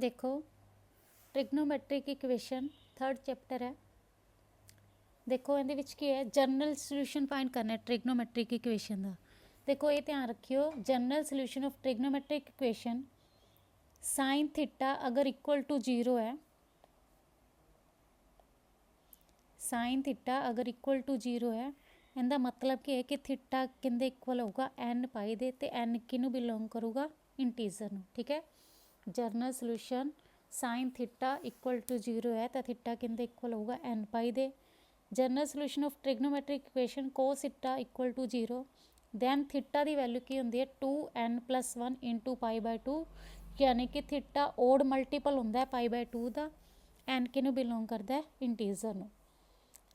देखो ट्रिग्नोमैट्रिक equation third chapter है। देखो ਇਹਦੇ ਵਿੱਚ ਕੀ ਹੈ, ਜਨਰਲ ਸੋਲੂਸ਼ਨ ਫਾइंड करना है ट्रिग्नोमैट्रिक इक्वेशन ਦਾ। देखो ये ध्यान रखियो, general solution of trigonometric equation sine theta अगर इक्वल टू 0 है, साइन थीटा अगर इक्वल टू 0 है, इनका मतलब कि है कि थीटा किंदे इक्वल होगा एन पाई दे, ते एन किनू बिलोंग करूगा इंटीजर नू। ठीक है, general solution sine theta equal to 0 है तो थीटा किंदे इक्वल होगा एन पाई दे। General solution of trigonometric equation cos theta equal to 0, then theta की वैल्यू की होंगी है 2n+1 इंटू पाई बाय 2, यानी कि थीटा ओड मल्टीपल होंगे पाई बाय 2 का, एन किनू बिलोंग करता है इंटीजर नू।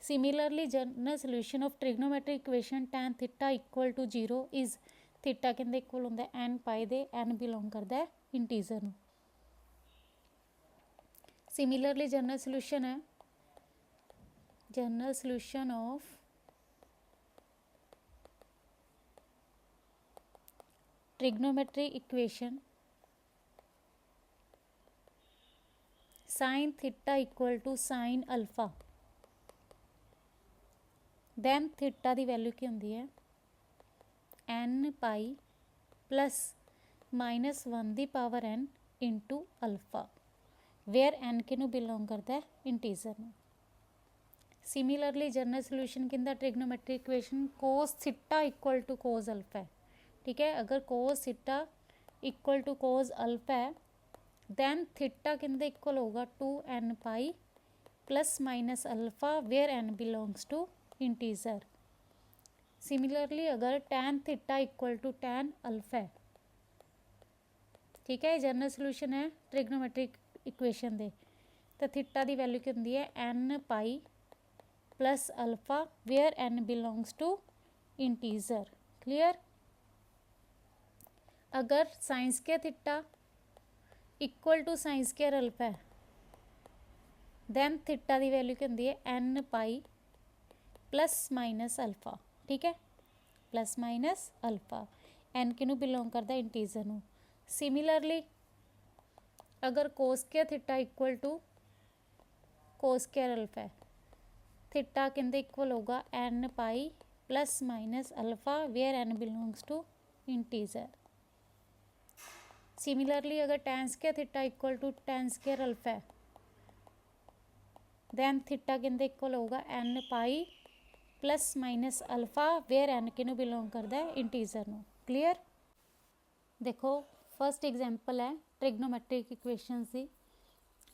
Similarly general solution of trigonometric equation tan theta equal to 0 is theta किंदे इक्वल होंगे एन पाई दे, एन बिलोंग करता है इंटीजर नू। सिमिलरली जनरल सोल्यूशन है, general solution of trigonometric equation sine theta equal to sine alpha, then theta की value की होंगी है एन पाई प्लस -1 दी power n into alpha, where n किनू बिलोंग करता है इंटीजर में। सिमिलरली जनरल सोल्यूशन किंदा trigonometric equation cos theta equal to cos alpha है। ठीक है, अगर cos theta equal to cos alpha है, दैन थीटा किंदे इक्वल होगा 2n pi plus minus alpha, where n belongs to integer. Similarly अगर tan theta equal to tan alpha है, ठीक है, जनरल सोल्यूशन है ट्रिग्नोमेट्रिक इक्वेशन दे, तो थीटा की वैल्यू की होंगी है n pi plus alpha, where n belongs to integer. Clear. अगर sine square theta equal to sine square alpha है, दैन थीटा की वैल्यू की होंगी है n pi plus minus alpha. ठीक है, प्लस माइनस अल्फा, एन किनू बिलोंग करता है इंटीजर नू। सिमिलरली अगर cos square theta equal to cos square alpha है, थीटा किंदे इक्वल होगा n pi plus minus alpha, where n belongs to integer. Similarly अगर tan square theta equal to tan square alpha है, then theta किंदे equal होगा n pi plus minus alpha, where n किनू belong करता है integer नू। Clear. देखो first example है ट्रिग्नोमेट्रिक इक्वेशन की।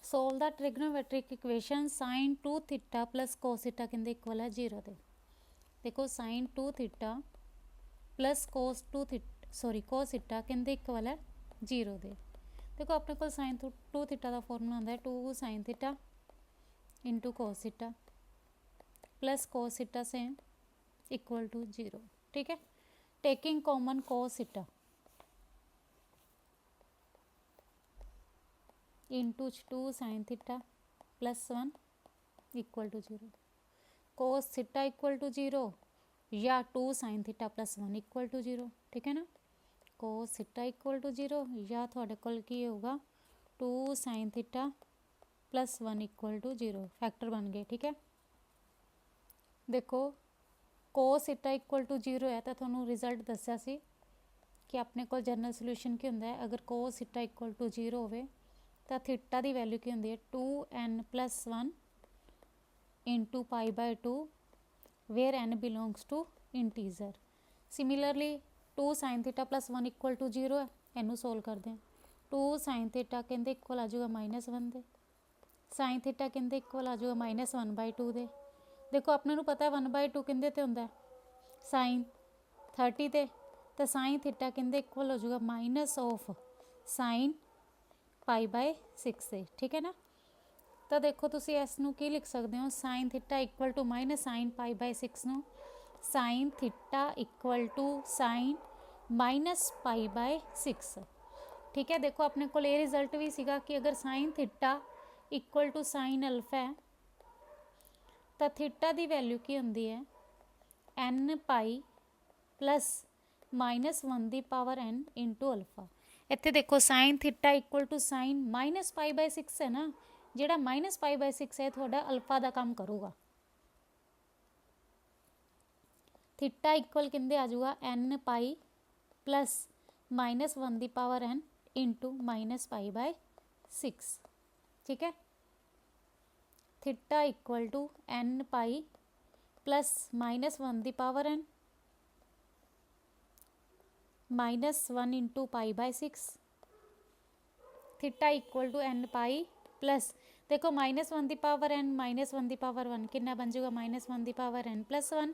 Solve the trigonometric equation sine 2 theta plus cos theta किंदे इक्वल है 0 दे। देखो sine 2 theta plus cos cos theta किंदे इक्वल है 0 दे। देखो अपने को साइन 2 थीटा का फॉर्मूला होंदा है 2 sine theta into cos theta plus cos theta same equal to 0। ठीक है, taking common cos theta into 2 sine theta plus 1 equal to 0। Cos theta equal to 0 या 2 sine theta plus 1 equal to 0। ठीक है ना, कोस theta equal to 0 या थोड़े कोल की होगा 2 sine theta plus 1 equal to 0, factor बन गए। ठीक है, देखो कोस थीटा इक्वल टू 0 है तो थोनों रिजल्ट दस्या सी कि अपने को जनरल सोल्यूशन की होंदा है, अगर कोस थीटा इक्वल टू 0 होवे तो थीटा की वैल्यू की होंदी है 2n+1 into pi by 2, where n belongs to integer. Similarly 2 sine theta plus 1 equal to 0 है, इनू सोल्व करते हैं। 2 साइन थीटा कहते इक्वल आ जाऊगा -1 दे, साइन थीटा कहते इक्वल आ जाऊगा -1/2 दे। देखो अपने नू पता है 1/2 किंदे ते होंदा है साइन 30 ते, तो साइन थीटा कहते इक्वल हो जाऊगा minus of sine pi by 6 से। ठीक है ना, तो देखो तुसी इस नू की लिख सकते हो, sine theta equal to minus sine pi by 6 नू sine theta equal to sine minus pi by 6। ठीक है, देखो अपने को ये रिजल्ट भी सीगा कि अगर sine theta equal to sine alpha है तो थीटा की वैल्यू की होंदी है एन पाई प्लस -1 दी पावर n इंटू अल्फा। ਇੱਥੇ ਦੇਖੋ sine theta equal to sine -π/6 है ना, ਜਿਹੜਾ -π/6 है ਤੁਹਾਡਾ अल्फा ਦਾ ਕੰਮ ਕਰੂਗਾ। थीटा इक्वल किंदे आ जाऊगा n π प्लस -1 ਦੀ ਪਾਵਰ n इंटू -π/6। ठीक है, theta equal to n π plus -1 ਦੀ power n -1 into π/6। Theta equal to n π plus देखो -1 ਦੀ ਪਾਵਰ n -1 ਦੀ ਪਾਵਰ 1 कितना बन जाएगा -1 ਦੀ power n plus 1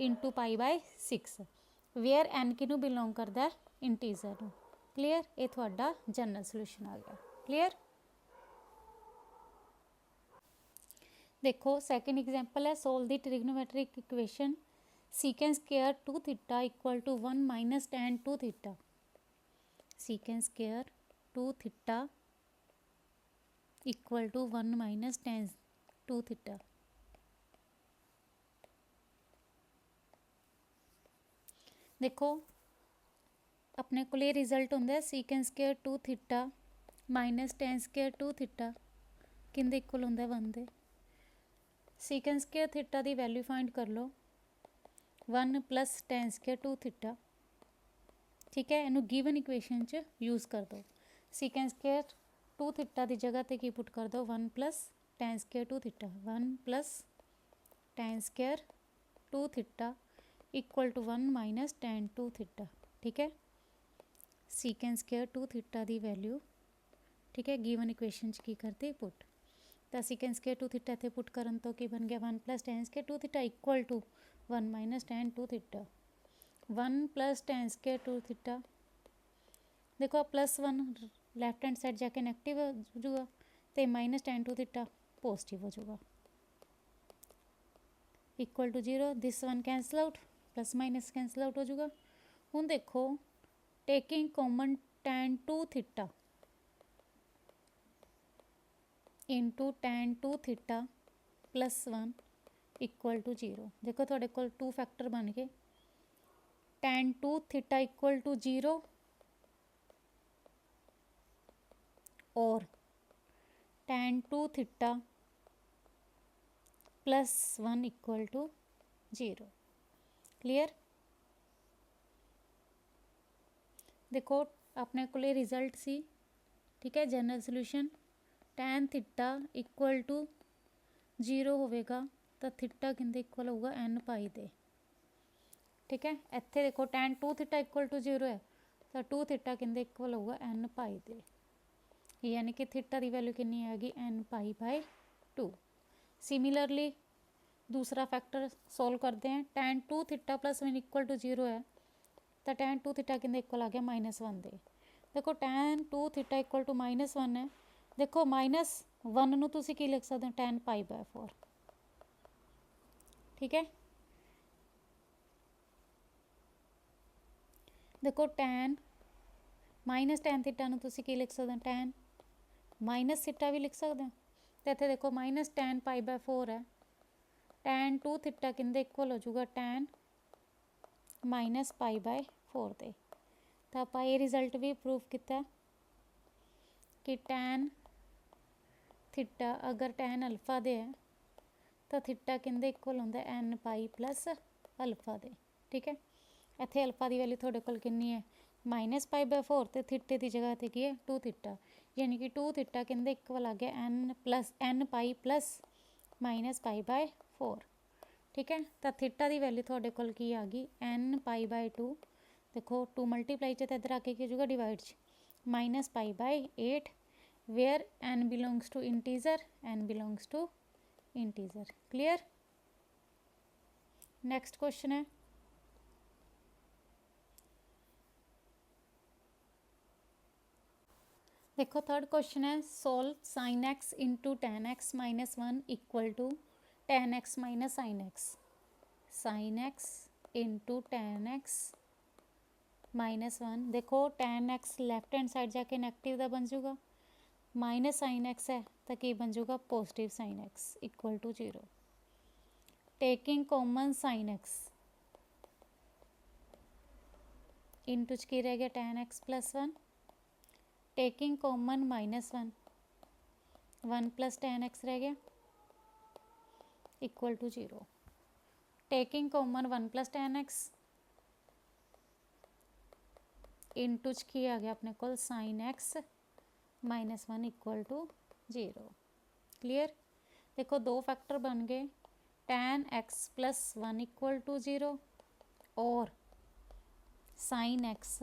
into π/6 where n किनू बिलोंग करता है इंटीजर ਨੂੰ। क्लीयर, ये ਤੁਹਾਡਾ जनरल सोल्यूशन आ गया। क्लीयर, देखो सैकेंड एग्जाम्पल है solve the trigonometric equation secant square 2 theta equal to 1 minus tan 2 theta. Secant square 2 theta equal to 1 minus tan 2 theta. देखो अपने को ये रिजल्ट होंगे secant square 2 theta minus tan square 2 theta किंदे equal होंगे 1 दे। Secant square theta की value find कर लो 1 प्लस tan स्क्वायर 2 थीटा। ठीक है, इनू गिवन इक्वेशन च यूज़ कर दो। सीकेंड स्क्वायर 2 थीटा की जगह ते की पुट कर दो 1 plus tan square 2 theta. 1 plus tan square 2 theta equal to 1 minus tan 2 theta. ठीक है, सीकेंड स्क्वायर 2 थीटा की वैल्यू ठीक है गिवन इक्वेशन च की करते पुट। तो सीकेंड स्क्वायर 2 थीटा इत्थे पुट करन तो की बन गया 1 plus tan square 2 theta equal to 1 minus tan 2 theta. 1 plus tan square 2 theta देखो प्लस 1 लैफ्ट हैंड साइड जाके नैगेटिव हो जाऊगा तो माइनस tan 2 थीटा पॉजिटिव हो जाऊगा equal to 0। This 1 cancel out plus minus cancel out हो जाऊगा। हुण देखो taking common tan 2 theta into tan 2 theta plus 1 equal to 0। देखो थोड़े को 2 फैक्टर बन गए tan 2 थीटा इक्वल टू 0 और tan 2 theta plus 1 equal to 0। Clear, देखो अपने को रिजल्ट सी ठीक है general solution tan theta equal to 0 होगा तो थीटा किंदे इक्वल होगा n π दे। ठीक है, इत्थे देखो tan 2 थीटा इक्वल टू 0 है तो 2 थीटा किंदे इक्वल होगा n π दे, यानी कि थीटा की वैल्यू कितनी आएगी n π/2। सिमिलरली दूसरा फैक्टर सॉल्व करते हैं। tan 2 theta plus 1 equal to 0 है तो tan 2 थीटा किंदे इक्वल आ गया -1 दे। देखो tan 2 थीटा इक्वल टू -1 है, देखो -1 नूं तुसीं की लिख सकते हो tan π/4। ठीक है, देखो tan माइनस tan थीटा नूं तुसीं की लिख सकते हो tan माइनस थीटा भी लिख सकते हो। तो इत्थे देखो माइनस tan π/4 है, tan 2 थीटा किंदे इक्वल हो जाऊगा tan -π/4 दे। तो आप ये रिजल्ट भी प्रूव किया कि tan थीटा अगर tan अल्फा दे है तो थीटा किंदे इक्वल होंदा n π प्लस अल्फा दे। ठीक है, इत्थे अल्फा की वैल्यू थोड़े कोल कितनी है -π/4 तो थीटे की जगह ते की है 2 थीटा, यानी कि 2 थीटा किंदे इक्वल आ गया n π प्लस -π/4। ठीक है, तो थीटा की वैल्यू थोड़े कोल की आ गई n π/2। देखो 2 मल्टीप्लाई च इधर आके की हो जाएगा डिवाइड च -π/8 where n belongs to integer n belongs to integer. Clear, next question है देखो थर्ड क्वेश्चन है solve sin x into tan x minus 1 equal to tan x minus sin x। sin x into tan x minus 1 देखो tan x left hand side जाके negative का बन जाऊगा, minus sin x है तो कि बन जाऊगा positive sin x equal to 0। Taking common sin x into च की रह गया tan x plus 1 taking common -1, 1 + tan x रह गया equal to 0। Taking common 1 + tan x into च की आ गया अपने को sin x -1 equal to 0। Clear. देखो दो फैक्टर बन गए, tan x + 1 इक्वल टू 0 और sin x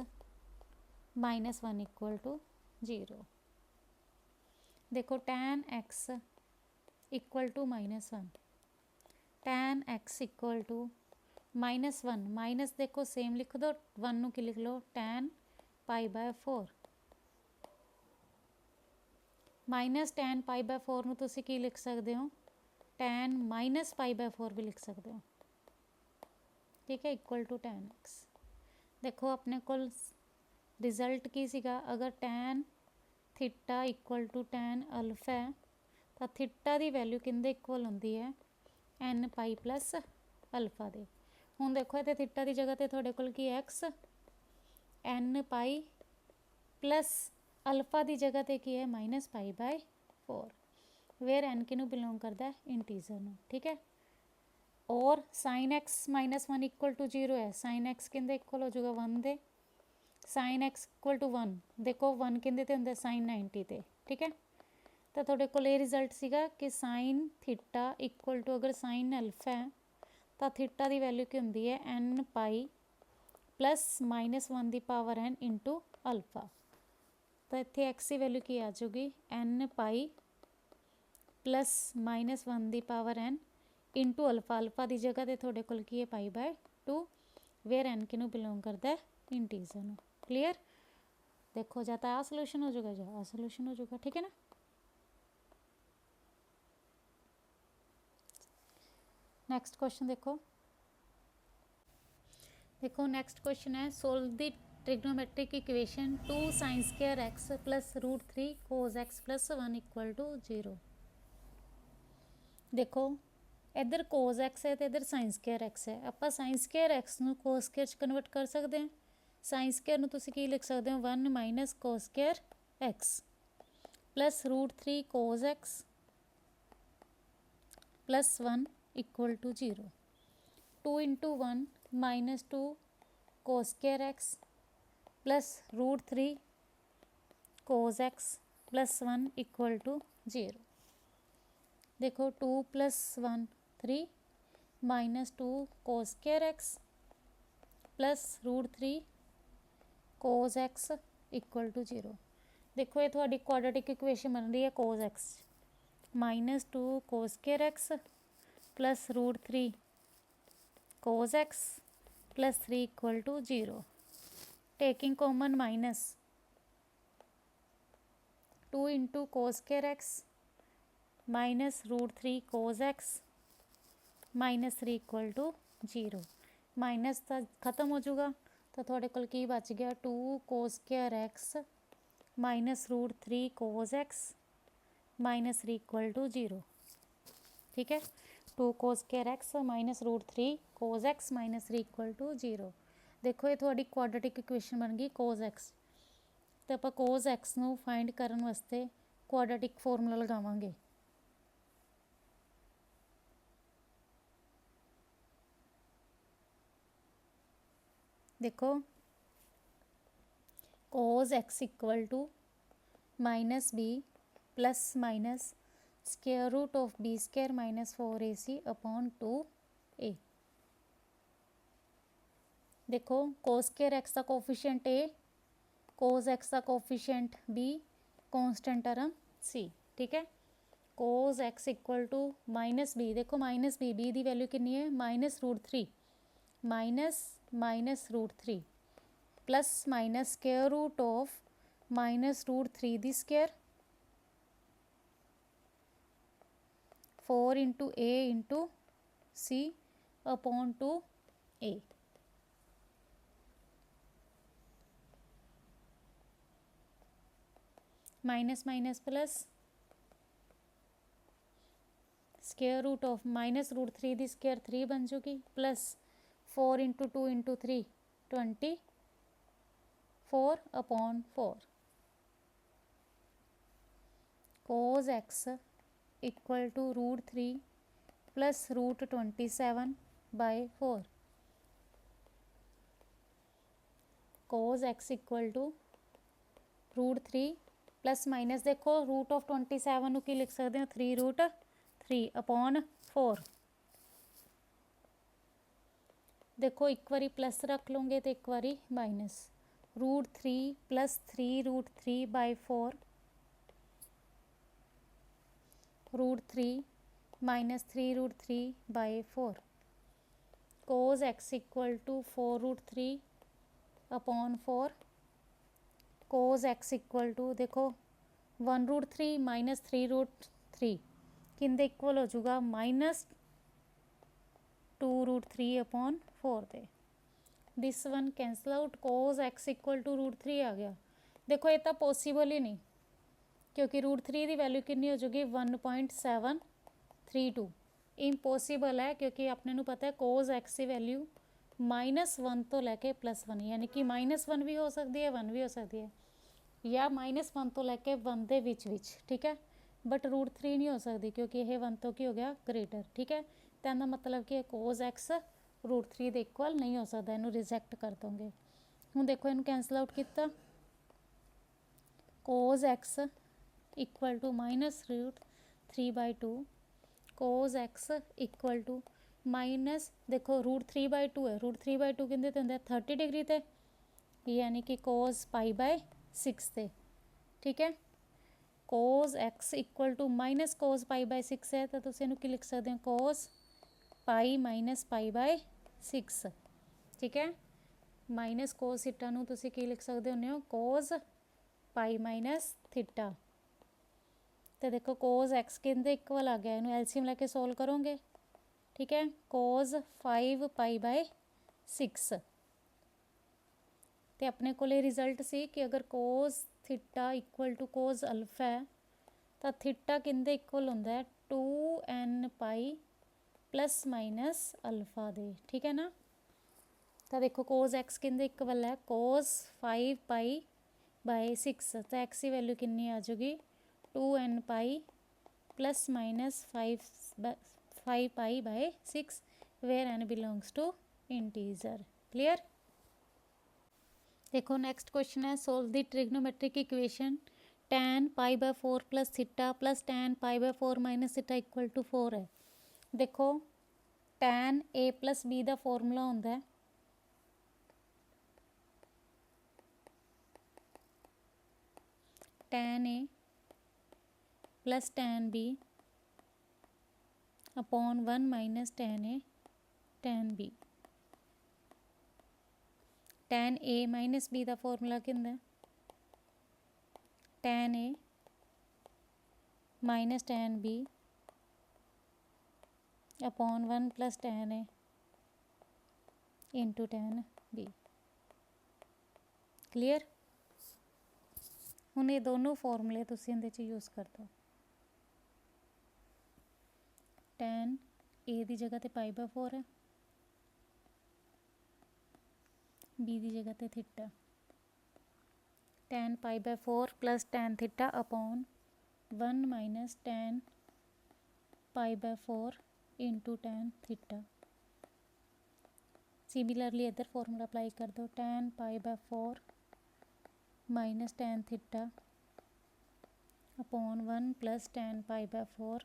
-1 इक्वल टू 0। देखो tan x equal to -1, tan x equal to -1 minus देखो सेम लिख दो, 1 नू की लिख लो tan π/4 माइनस tan π/4 ਨੂੰ ਤੁਸੀਂ ਕੀ ਲਿਖ ਸਕਦੇ ਹੋ tan -π/4 ਵੀ ਲਿਖ ਸਕਦੇ ਹੋ। ਠੀਕ ਹੈ ਇਕੁਅਲ ਟੂ tan x। ਦੇਖੋ ਆਪਣੇ ਕੋਲ ਰਿਜ਼ਲਟ ਕੀ ਸੀਗਾ, ਅਗਰ tan theta equal to tan alpha ਹੈ ਤਾਂ ਥੀਟਾ ਦੀ ਵੈਲਿਊ ਕਿੰਦੇ ਇਕੁਅਲ ਹੁੰਦੀ ਹੈ n ਪਾਈ ਪਲੱਸ ਅਲਫਾ ਦੇ। ਹੁਣ ਦੇਖੋ ਇੱਥੇ ਥੀਟਾ ਦੀ ਜਗ੍ਹਾ ਤੇ ਤੁਹਾਡੇ ਕੋਲ ਕੀ x n ਪਾਈ प्लस अल्फा की जगह पे की है -π/4 वेयर n किनू बिलोंग करता है इंटीजर में। ठीक है। और sin x -1 इक्वल टू 0 है, sin x किंदे इक्वल हो जाएगा 1 दे, sin x इक्वल टू 1 देखो 1 किंदे ते हुंदा sin 90 ते। ठीक है। तो तुहाडे कोल ये रिजल्ट सीगा कि sin थीटा इक्वल टू अगर sin अल्फा है तो थीटा की वैल्यू की हुंदी है n पाई प्लस -1 की पावर n इंटू अल्फा। तो इत्थे एक्स की वैल्यू की आ जाऊगी n पाई प्लस -1 की power n into alpha. Alpha की जगह तो थोड़े कोल की है π/2 वेयर n किनू बिलोंग करता है इंटीजर नू। क्लीयर। देखो या तो आ सोल्यूशन हो जाएगा या आ सोल्यूशन हो जाएगा। ठीक है ना। नेक्स्ट क्वेश्चन देखो नेक्स्ट क्वेश्चन है solve the trigonometric equation 2 sin² x plus √3 cos x plus 1 equal to 0। देखो इधर cos x है तो इधर sin² x है, आप sin² x ਨੂੰ cos² ਚ ਕਨਵਰਟ ਕਰ ਸਕਦੇ ਹਾਂ। sin² ਨੂੰ ਤੁਸੀਂ ਕੀ ਲਿਖ ਸਕਦੇ ਹੋ 1 - cos² x plus √3 cos x plus 1 equal to 0। 2 × 1 - 2 cos² x plus √3 cos x plus 1 equal to 0। देखो 2 + 1 3 - 2 cos² x plus √3 cos x equal to 0। देखो ये थोड़ी क्वाड्रेटिक इक्वेशन बन रही है cos x -2 cos² x plus √3 cos x plus 3 equal to 0। Taking common minus 2 × cos² x minus √3 cos x minus 3 equal to 0। Minus तो खत्म हो जाऊगा तो थोड़े कोल की बच गया 2 cos² x minus √3 cos x minus 3 equal to 0। ठीक है। 2 cos² x minus √3 cos x minus 3 equal to 0। देखो ये थोड़ी क्वाड्रेटिक इक्वेशन बन गई cos x। तो आप cos x ਨੂੰ फाइंड करने वास्ते क्वाड्रेटिक फॉर्मूला लगावांगे। देखो cos x equal to -b plus minus square root of b² - 4ac upon 2a। देखो cos² x का कोफिशिएंट a, cos x का coefficient b, constant term c। ठीक है। cos x equal to -b देखो -b b की value कितनी है -√3 -√3 plus minus square root of -√3 दी square 4 × a × c upon 2a। Minus minus plus square root of -√3 दी square 3 बन चुकी plus 4 × 2 × 3 24 upon 4। cos x equal to √3 plus √27 by 4। cos x equal to √3 plus minus देखो √27 ਨੂੰ ਕੀ ਲਿਖ ਸਕਦੇ ਹੋ 3√3 upon 4। देखो एक बारी प्लस रख लोगे तो एक बारी minus √3 plus 3√3 by 4 √3 minus 3√3 by 4। cos x equal to 4√3 upon 4। cos x equal to देखो 1√3 माइनस 3√3 किंदे इक्वल हो जाऊगा माइनस 2√3 अपॉन 4 दे। This one cancel out, cos x equal to √3 आ गया। देखो ये तो पॉसिबल ही नहीं क्योंकि √3 की वैल्यू कितनी हो जाएगी 1.732। इम्पॉसिबल है क्योंकि अपने नू पता है cos x की वैल्यू -1 तो लैके +1 यानी कि -1 भी हो सकती है 1 भी हो सकती है या -1 तो लैके 1 के विच ठीक है। बट √3 नहीं हो सकती क्योंकि यह 1 तो की हो गया ग्रेटर ठीक है। तो इसका मतलब कि cos x √3 के इक्वल नहीं हो सकता, इनू रिजैक्ट कर दोगे। हूँ देखो इनू कैंसल आउट किया cos x equal to -√3/2 cos x equal to minus देखो √3/2 है, √3/2 कहते तो होंगे 30 डिग्री ते यानी कि cos π/6 थे ठीक है। cos x equal to minus cos π/6 है तो तुम इनू लिख सकते हो cos π माइनस π/6 ठीक है। माइनस cos थीटा नू तुसी की लिख सकते हो cos π माइनस थीटा। तो देखो cos x के इक्वल आ गया, इनू एलसीएम लेके सोल्व करोगे ठीक है। cos 5 π/6 तो अपने को रिजल्ट सी कि अगर cos theta equal to cos alpha है तो थीटा किंदे इक्वल होंदा है 2n pi plus minus alpha दे ठीक है ना। तो देखो cos x किंदे इक्वल है cos 5 π/6 तो x की वैल्यू कितनी आ जाएगी 2n pi plus minus 5 π/6 where n belongs to integer. Clear. देखो नेक्स्ट क्वेश्चन है solve the trigonometric equation tan π/4 plus theta plus tan π/4 minus theta equal to 4 है। देखो tan a प्लस b का formula होंदा है tan a plus tan b upon 1 minus tan a tan b। tan a minus b का formula कितना है tan a minus tan b upon 1 plus tan a into tan b। Clear. हुण ये दोनों फॉर्मूले तुसीं इहदे च यूज़ कर दो। tan a की जगह ते π/4 है, b की जगह ते theta tan π/4 plus tan theta upon 1 minus tan π/4 into tan theta. Similarly इधर फॉर्मूला अप्लाई कर दो tan π/4 minus tan theta upon 1 plus tan π/4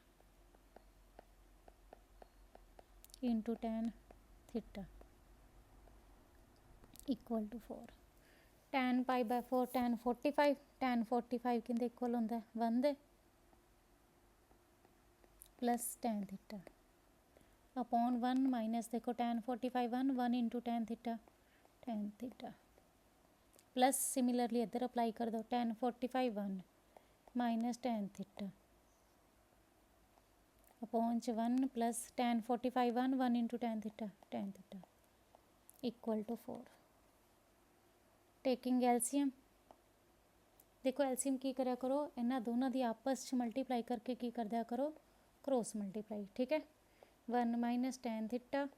into tan theta equal to 4। tan π/4 tan 45 किंदे इक्वल होंदा है 1 दे plus tan theta upon 1 minus देखो tan 45 1 into tan theta plus similarly इधर apply कर दो tan 45 1 minus tan theta upon 1 plus tan 45 1 into tan theta equal to 4। Taking LCM देखो LCM की करा करो इन्होंने दोनों की आपस में मल्टीप्लाई करके की कर दिया करो क्रॉस मल्टीप्लाई ठीक है। 1 minus tan theta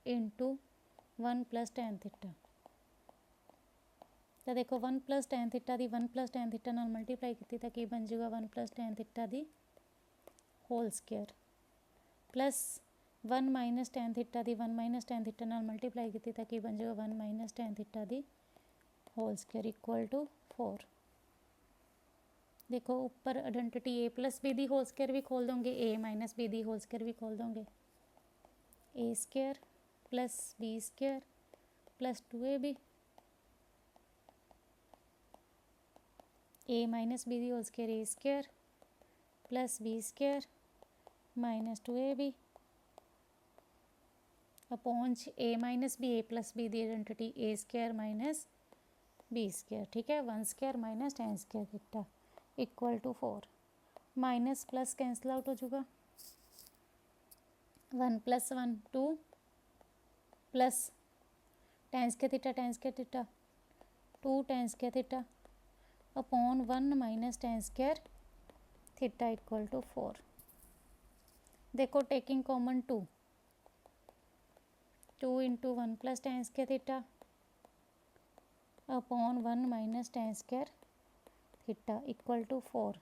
into 1 plus tan theta तो देखो 1 प्लस tan थीटा की 1 प्लस tan थीटा नाल मल्टीप्लाई की तो की बन जाएगा 1 प्लस tan थीटा की whole square plus 1 minus tan theta की 1 माइनस tan थीटा नाल मल्टीप्लाई की तो की बन जाएगा 1 माइनस tan थीटा की होल स्केयर इक्वल टू 4। देखो ऊपर identity A plus b the whole square भी खोल दोगे, a minus b the whole square भी खोल दोगे, a square plus b square plus 2ab a minus b the whole square a square plus b square minus 2ab upon a minus b a plus b the identity a square minus b square. ठीक है, 1 square minus tan square theta equal to 4। Minus plus cancel out हो जाएगा, 1 plus 1 2 plus tan square theta 2 tan square theta upon 1 minus tan square theta equal to 4। देखो taking common 2 into 1 plus tan square theta upon 1 minus tan square theta equal to 4।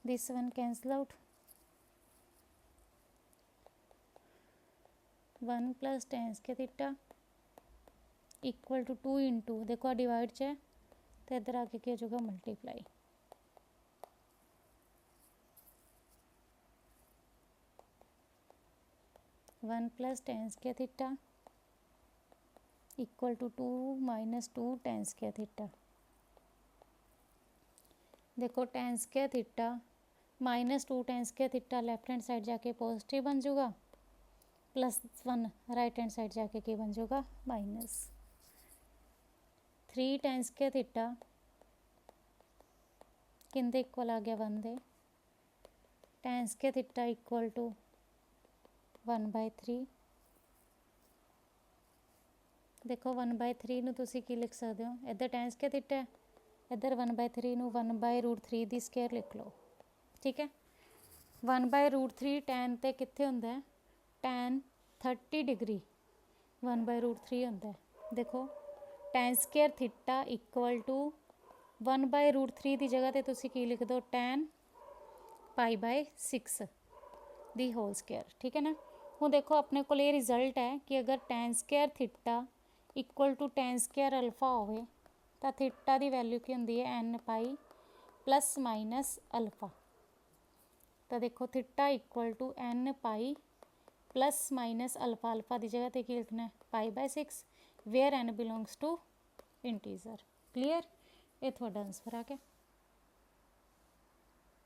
This one cancel out, 1 plus tan square theta equal to 2 into देखो divide च है तो इधर आके क्या हो जाएगा multiply, one plus tan square theta equal to 2 minus 2 tan square theta. देखो tan square theta minus 2 tan square theta left hand side जाके पॉजिटिव बन जाएगा, प्लस 1 राइट हैंड साइड जाके क्या बन जाएगा माइनस 3 tan स्केयर थीटा किंदे equal आ गया 1 दे, tan square theta equal to 1/3। देखो 1/3 ਨੂੰ ਤੁਸੀਂ ਕੀ लिख सकते हो, इधर tan स्केयर थीटा है, इधर 1/3 ਨੂੰ 1/√3 ਦੀ स्केयर लिख लो। ठीक है, 1/√3 tan ਤੇ ਕਿੱਥੇ ਹੁੰਦਾ है, tan 30 डिग्री 1/√3 ਹੁੰਦਾ है। देखो tan square theta equal to 1/√3 ਦੀ जगह ਤੇ ਤੁਸੀਂ ਕੀ लिख दो tan π/6 ਦੀ होल स्केयर। ठीक है ना, ਹੁਣ देखो अपने को ये रिजल्ट है कि अगर tan square theta equal to tan square alpha होवे तो थीटा की वैल्यू की होंगी है n pi plus minus alpha. तो देखो theta equal to n pi plus minus alpha, alpha की जगह पर लिखना है π/6 where n belongs to integer. Clear, ये थोड़ा आंसर आ गया।